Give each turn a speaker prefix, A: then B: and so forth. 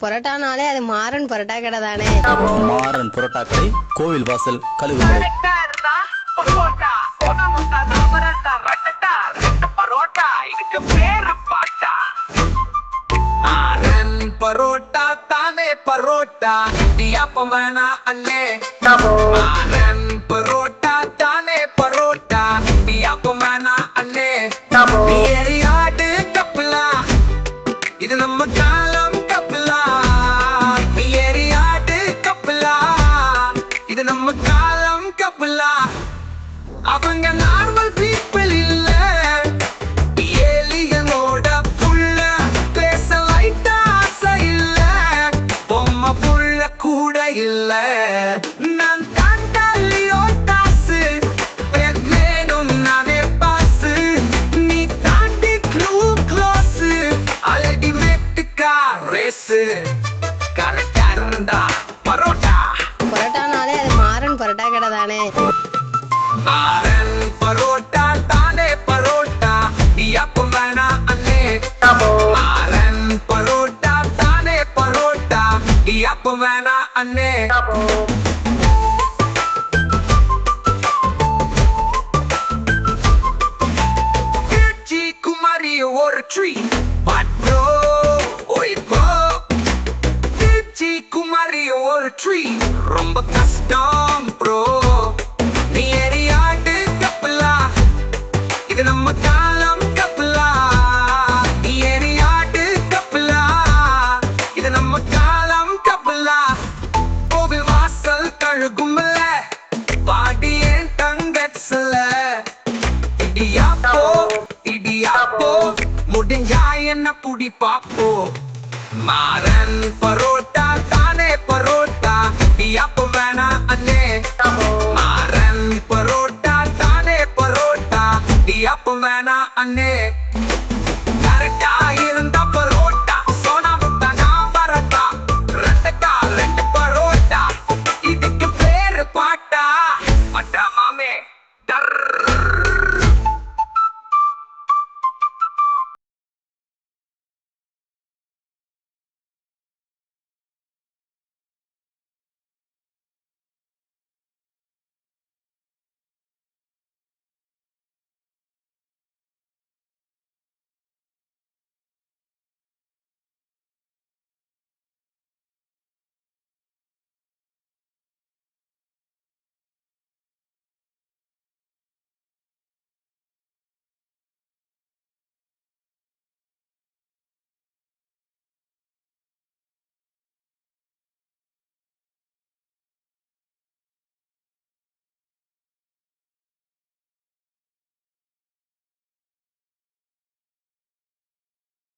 A: பரோட்டானாலே அது மாறன் பரோட்டா கடை தானே.
B: மாறன் பரோட்டா கடை, கோவில் வாசல், கழுகுமலை.
C: பரோட்டா தானே பரோட்டா, இடியாப்பம் வேணா அண்ணே. மாறன் பரோட்டா தானே பரோட்டா, இடியாப்பம் வேணா அண்ணே. ஏரியாடு கப்பலா, இது நம்ம காலம் கப்பலா. ஏரியாடு கப்பலா, இது நம்ம காலம் கப்பலா. அவங்க நார்மல் பீப்பிள் இல்ல, ஏலியனோட புள்ள. பேச லைட்டா ஆசை இல்ல, பொம்மை புள்ள கூட இல்ல. நான் தாண்டாலியோ தாசு, வேணும் நானே பாசு. நீ தாண்டி க்ளோஸ், அல்டிமேட்டுக்கா ரேசு. கரெக்டா இருந்தா பரோட்டா.
A: பரோட்டானாலே அது மாறன் பரோட்டா கடை தானே.
C: மாறன் பரோட்டா தானே பரோட்டா, இடியாப்பம் வேணா அண்ணே. மாறன் பரோட்டா தானே பரோட்டா, இடியாப்பம் வேணா அண்ணே. திருச்சி குமாரி ஒரு ட்ரீ பட்ரோ ஓய் போ. திருச்சி குமாரி ஒரு ட்ரீ ரொம்ப கஷ்டம் ப்ரோ. நீ ஏரியாடு கப்பலா, இது நம்ம காலம் கப்பலா. நீ ஏரியாடு கப்பலா, இது நம்ம காலம் கப்பலா. கோவில் வாசல் கழுகுமல, பாடியேன் தங்கச்சல. இடியாப்போ இடியாப்போ, முடிஞ்சா என்ன புடி பாப்போ. மாறன் பரோட்டா